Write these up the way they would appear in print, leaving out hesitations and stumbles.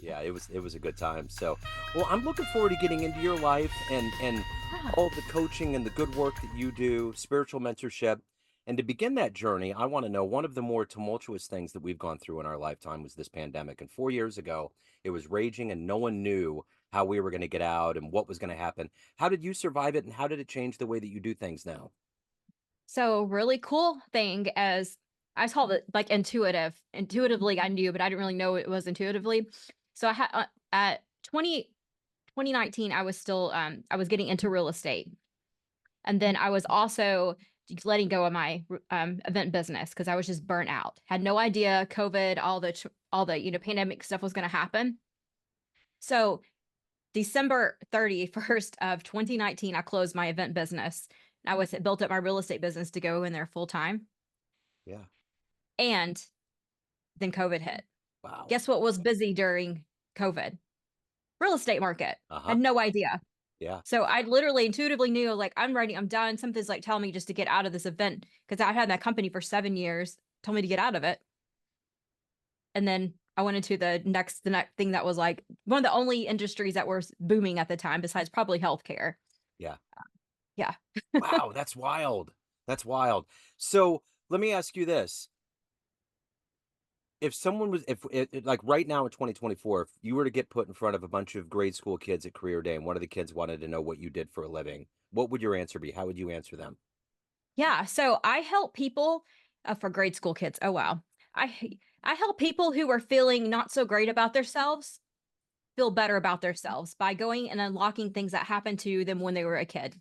Yeah, it was a good time. So, well, I'm looking forward to getting into your life and Yeah. all the coaching and the good work that you do, spiritual mentorship. And to begin that journey, I want to know one of the more tumultuous things that we've gone through in our lifetime was this pandemic. And 4 years ago, it was raging and no one knew how we were going to get out and what was going to happen. How did you survive it and how did it change the way that you do things now? So really cool thing as I call it like intuitive. Intuitively, I knew, but I didn't really know it was intuitively. So I had at 2019, I was still I was getting into real estate. And then I was also letting go of my event business because I was just burnt out. Had no idea COVID, all the pandemic stuff was going to happen. So December 31st of 2019, I closed my event business. I was built up my real estate business to go in there full time. Yeah. And then COVID hit. Wow. Guess what was busy during COVID? Real estate market. Uh-huh. Had no idea. Yeah. So I literally intuitively knew like I'm ready, I'm done. Something's like telling me just to get out of this event because I had that company for 7 years, told me to get out of it. And then I went into the next thing that was like one of the only industries that were booming at the time, besides probably healthcare. Yeah. Yeah. Wow, that's wild. That's wild. So, let me ask you this. If someone was if it like right now in 2024, if you were to get put in front of a bunch of grade school kids at career day and one of the kids wanted to know what you did for a living, what would your answer be? How would you answer them? Yeah. So I help people for grade school kids. Oh wow. I help people who are feeling not so great about themselves feel better about themselves by going and unlocking things that happened to them when they were a kid.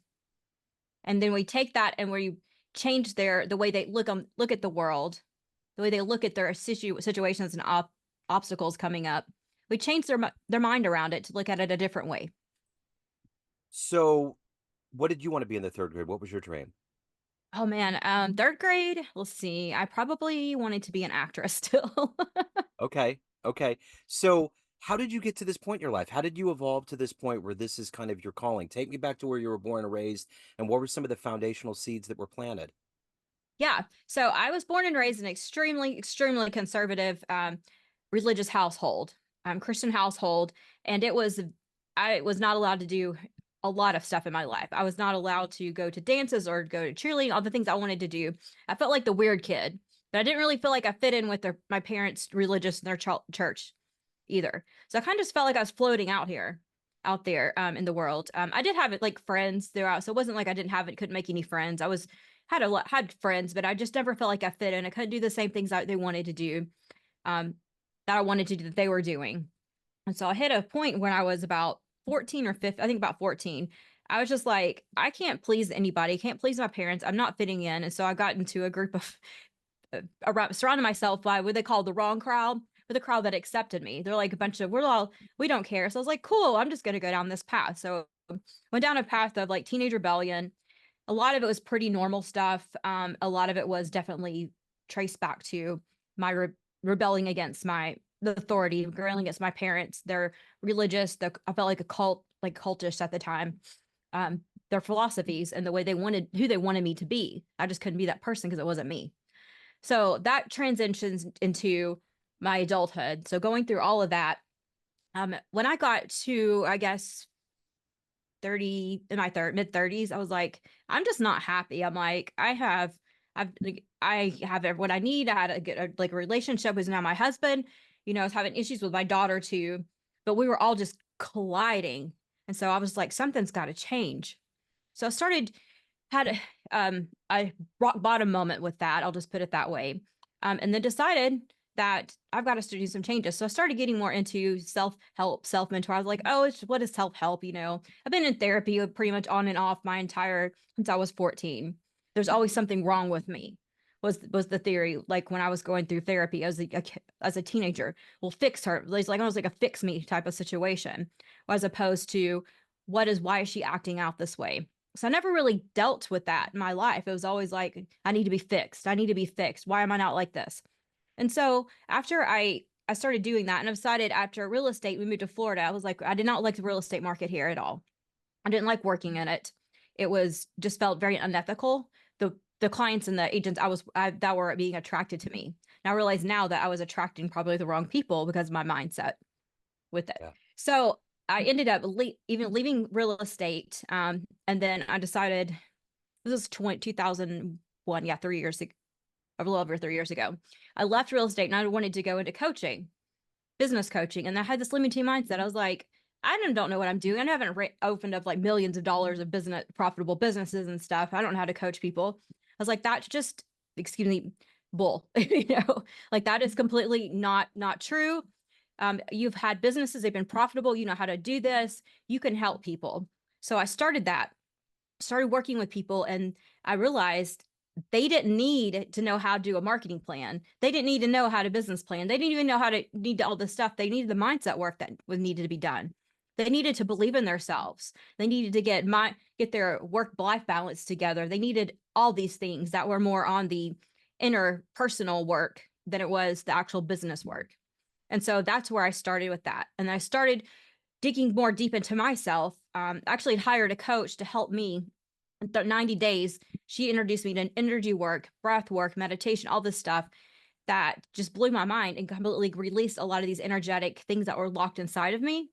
And then we take that and we change the way they look at the world, the way they look at their situations and obstacles coming up. We change their mind around it to look at it a different way. So, what did you want to be in the third grade? What was your dream? Oh man, third grade, let's see. I probably wanted to be an actress still. Okay. Okay. So, how did you get to this point in your life? How did you evolve to this point where this is kind of your calling? Take me back to where you were born and raised, and what were some of the foundational seeds that were planted? Yeah. So I was born and raised in an extremely conservative religious household, Christian household, and I was not allowed to do a lot of stuff in my life. I was not allowed to go to dances or go to cheerleading, all the things I wanted to do. I felt like the weird kid, but I didn't really feel like I fit in with my parents' religious and their church either. So I kind of just felt like I was floating out there in the world. I did have like friends throughout, so it wasn't like I didn't have it, couldn't make any friends. I was had friends, but I just never felt like I fit in. I couldn't do the same things that they wanted to do, um, that I wanted to do that they were doing. And so I hit a point when I was about 14 or 15, I think about 14. I was just like, I can't please anybody, can't please my parents. I'm not fitting in. And so I got into a group of around surrounded myself by what they call the wrong crowd, but the crowd that accepted me. They're like a bunch of we don't care. So I was like, cool, I'm just gonna go down this path. So went down a path of like teenage rebellion. A lot of it was pretty normal stuff. A lot of it was definitely traced back to my rebelling against my the authority, rebelling against my parents. They're religious. I felt like a cult, like cultish at the time. Their philosophies and the way they wanted who they wanted me to be. I just couldn't be that person because it wasn't me. So that transitions into my adulthood. So going through all of that, when I got to, I guess, 30 in my mid 30s, I was like, I'm just not happy. I'm like, I have what I need. I had a good like a relationship with now my husband. I was having issues with my daughter too, but we were all just colliding. And so I was like, something's got to change. So I had a rock bottom moment with that. I'll just put it that way. And then decided that I've got to do some changes. So I started getting more into self-help, self-mentor. I was like, oh, what is self-help? I've been in therapy pretty much on and off since I was 14. There's always something wrong with me. Was the theory like when I was going through therapy as a teenager? We'll fix her. It's like almost like a fix me type of situation, as opposed to why is she acting out this way? So I never really dealt with that in my life. It was always like, I need to be fixed. I need to be fixed. Why am I not like this? And so after I started doing that and I decided after real estate, we moved to Florida. I was like, I did not like the real estate market here at all. I didn't like working in it. It was just felt very unethical. The clients and the agents that were being attracted to me. And I realize now that I was attracting probably the wrong people because of my mindset. with it. Yeah. So I ended up even leaving real estate. And then I decided this was 2001. Yeah, 3 years ago, a little over 3 years ago. I left real estate and I wanted to go into coaching, business coaching. And I had this limiting mindset. I was like, don't know what I'm doing. I haven't opened up like millions of dollars of business, profitable businesses and stuff. I don't know how to coach people. I was like, that's just, excuse me, bull. Like that is completely not true. You've had businesses, they've been profitable. You know how to do this. You can help people. So I started working with people, and I realized they didn't need to know how to do a marketing plan. They didn't need to know how to business plan. They didn't even know how to need all this stuff. They needed the mindset work that was needed to be done. They needed to believe in themselves. They needed to get their work-life balance together. They needed all these things that were more on the inner personal work than it was the actual business work. And so that's where I started with that. And I started digging more deep into myself. Actually hired a coach to help me in 90 days. She introduced me to energy work, breath work, meditation, all this stuff that just blew my mind and completely released a lot of these energetic things that were locked inside of me.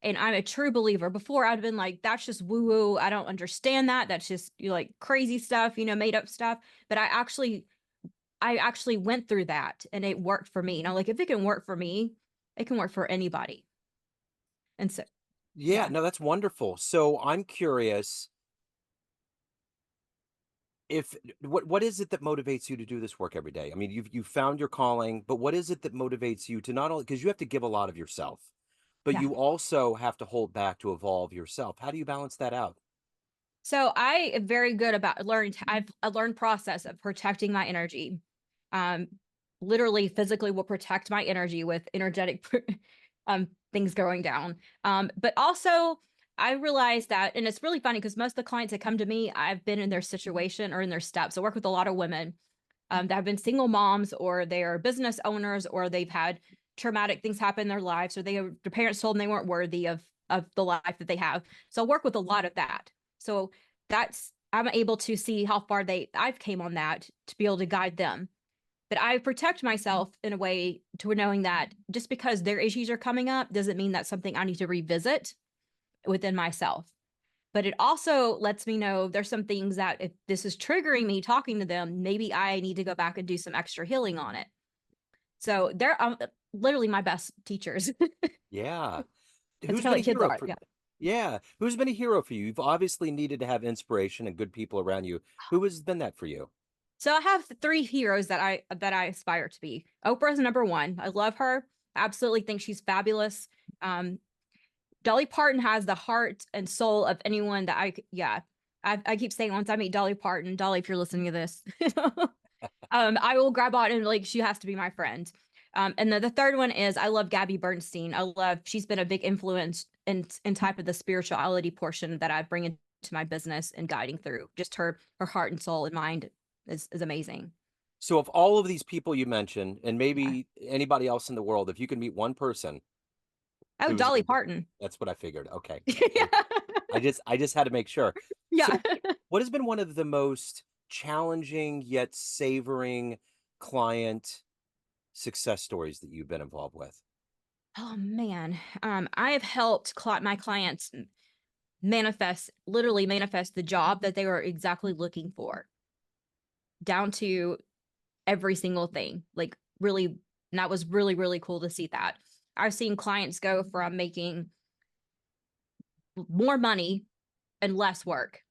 And I'm a true believer. Before I'd been like, that's just woo woo. I don't understand that. That's just like crazy stuff, made up stuff. But I actually went through that and it worked for me. Like, if it can work for me, it can work for anybody. And so, Yeah, yeah. no, that's wonderful. So I'm curious if what is it that motivates you to do this work every day? I mean, you've found your calling, but what is it that motivates you to not only because you have to give a lot of yourself, but Yeah. you also have to hold back to evolve yourself. How do you balance that out? So I am very good about I've a learned process of protecting my energy. Um, Literally, physically will protect my energy with energetic things going down. But also I realized that, and it's really funny because most of the clients that come to me, I've been in their situation or in their steps. I work with a lot of women that have been single moms, or they are business owners, or they've had traumatic things happen in their lives, or their parents told them they weren't worthy of the life that they have. So I work with a lot of that. So that's I'm able to see how far I've came on that to be able to guide them. But I protect myself in a way to knowing that just because their issues are coming up doesn't mean that's something I need to revisit within myself. But it also lets me know there's some things that if this is triggering me talking to them, maybe I need to go back and do some extra healing on it. So they're literally my best teachers. Yeah. It's Who's kind of been a like kids hero are. for Yeah. Yeah, who's been a hero for you? You've obviously needed to have inspiration and good people around you. Who has been that for you? So I have three heroes that I aspire to be. Oprah's number one. I love her. Absolutely think she's fabulous. Um, Dolly Parton has the heart and soul of anyone that yeah. I keep saying once I meet Dolly Parton, Dolly, if you're listening to this, I will grab on and like she has to be my friend. And then the third one is I love Gabby Bernstein. She's been a big influence in type of the spirituality portion that I bring into my business and guiding through. Just her heart and soul and mind is amazing. So of all of these people you mentioned, and Yeah. maybe anybody else in the world, if you could meet one person, Oh, who is it Dolly gonna be? Parton. That's what I figured. Okay. Yeah. I I just had to make sure. So Yeah. what has been one of the most challenging yet savoring client success stories that you've been involved with? Oh man. I have helped my clients literally manifest the job that they were exactly looking for, down to every single thing. Like really, and that was really, really cool to see that. I've seen clients go from making more money and less work,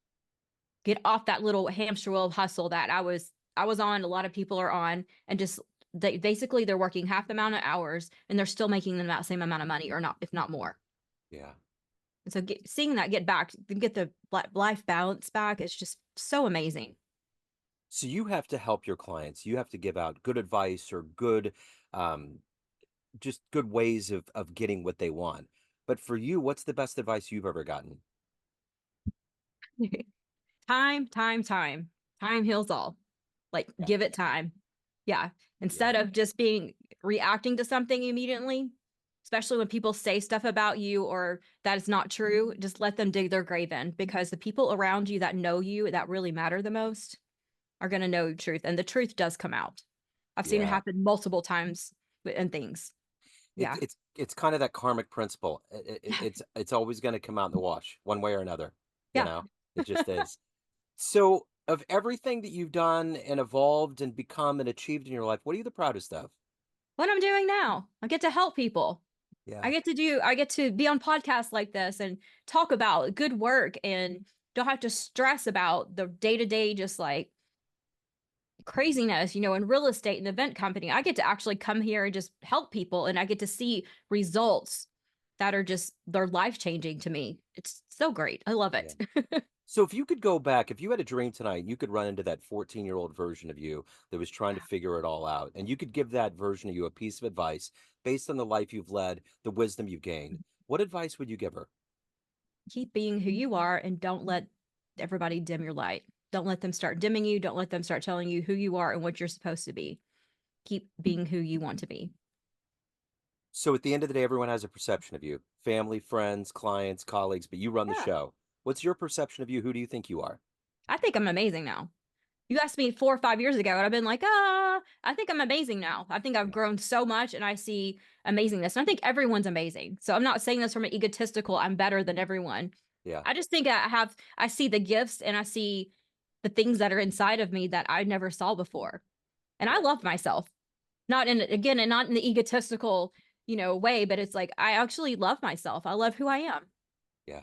get off that little hamster wheel of hustle that I was on, a lot of people are on, and just basically they're working half the amount of hours and they're still making the same amount of money, or not, if not more. Yeah. And so seeing that get the life balance back, it's just so amazing. So you have to help your clients. You have to give out good advice or good um just good ways of getting what they want. But for you, what's the best advice you've ever gotten? Time heals all. Like, Yeah. give it time. Yeah. Yeah. Instead of just reacting to something immediately, especially when people say stuff about you or that is not true, just let them dig their grave in, because the people around you that know you, that really matter the most, are going to know the truth. And the truth does come out. I've seen it Yeah. happen multiple times in things. Yeah. It's kind of that karmic principle. It's always going to come out in the wash one way or another. You Yeah. know, it just is. So, of everything that you've done and evolved and become and achieved in your life, what are you the proudest of? What I'm doing now, I get to help people. Yeah, I get to be on podcasts like this and talk about good work and don't have to stress about the day to day, just like craziness, in real estate and event company. I get to actually come here and just help people and I get to see results that are just, they're life changing to me. It's so great. I love yeah. it. So, if you could go back, if you had a dream tonight, you could run into that 14-year-old version of you that was trying to figure it all out, and you could give that version of you a piece of advice based on the life you've led, the wisdom you've gained. What advice would you give her? Keep being who you are and don't let everybody dim your light. Don't let them start dimming you. Don't let them start telling you who you are and what you're supposed to be. Keep being who you want to be. So, at the end of the day, everyone has a perception of you family, friends, clients, colleagues, but you run the Yeah. show. What's your perception of you? Who do you think you are? I think I'm amazing now. You asked me 4 or 5 years ago, and I've been like, I think I'm amazing now. I think I've Yeah. grown so much and I see amazingness. And I think everyone's amazing. So I'm not saying this from an egotistical, I'm better than everyone. Yeah. I just think I see the gifts and I see the things that are inside of me that I never saw before. And I Yeah. love myself. Not in, again, and not in the egotistical, way, but it's like I actually love myself. I love who I am. Yeah.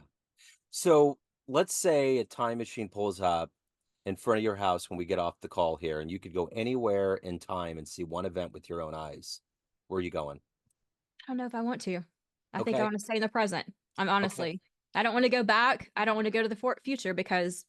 So, let's say a time machine pulls up in front of your house when we get off the call here, and you could go anywhere in time and see one event with your own eyes. Where are you going? I don't know if I want to. I think I Okay. want to stay in the present. I'm Okay. honestly, I don't want to go back. I don't want to go to the future because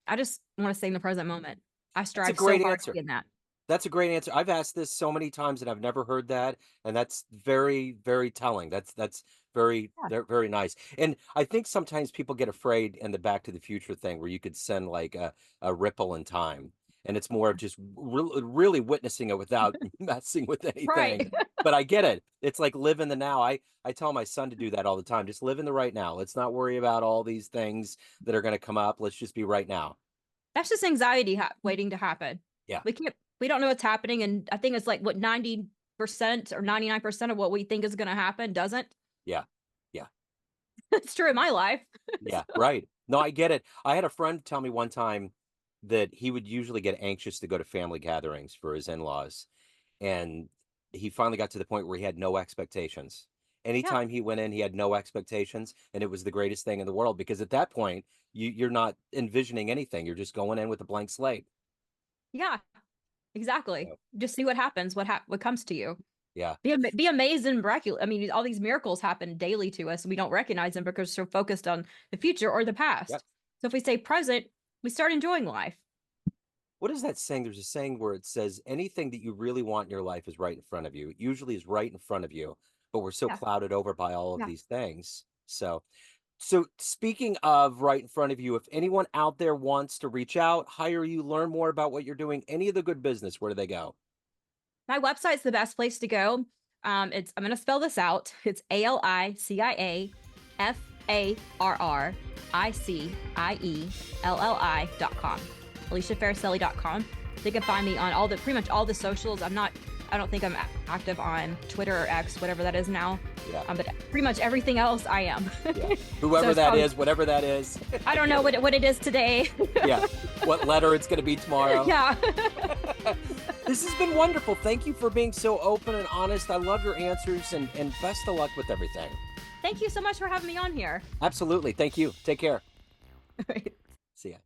I just want to stay in the present moment. I That's a strive so great hard to answer. be in that. That's a great answer. I've asked this so many times and I've never heard that, and that's very, very telling. That's very, Yeah. very nice. And I think sometimes people get afraid in the Back to the Future thing where you could send like a ripple in time, and it's more of just really witnessing it without messing with anything. Right. But I get it. It's like live in the now. I tell my son to do that all the time. Just live in the right now. Let's not worry about all these things that are going to come up. Let's just be right now. That's just anxiety waiting to happen. Yeah. We don't know what's happening. And I think it's like what 90% or 99% of what we think is going to happen doesn't. Yeah. Yeah. It's true in my life. Yeah, right. No, I get it. I had a friend tell me one time that he would usually get anxious to go to family gatherings for his in-laws, and he finally got to the point where he had no expectations. Yeah. Anytime he went in, he had no expectations, and it was the greatest thing in the world because at that point, you're not envisioning anything. You're just going in with a blank slate. Yeah, exactly. So, Just see what happens, what comes to you. yeah. Be amazed and miraculous. I mean, all these miracles happen daily to us. And we don't recognize them because we're so focused on the future or the Yep. past. So if we stay present, we start enjoying life. What is that saying? There's a saying where it says anything that you really want in your life is right in front of you. It usually is right in front of you, but we're so Yeah, clouded over by all of yeah. these things. So speaking of right in front of you, if anyone out there wants to reach out, hire you, learn more about what you're doing, any of the good business, where do they go? My website's the best place to go. I'm gonna spell this out. It's ALICIAFARRICIELLI.com. AliciaFarricielli.com. They can find me on pretty much all the socials. I don't think I'm active on Twitter or X, whatever that is now. Yeah. But pretty much everything else I am. Yeah. Whoever that is, whatever that is. I don't know what it is today. Yeah. What letter it's going to be tomorrow. Yeah. This has been wonderful. Thank you for being so open and honest. I love your answers and best of luck with everything. Thank you so much for having me on here. Absolutely. Thank you. Take care. See ya.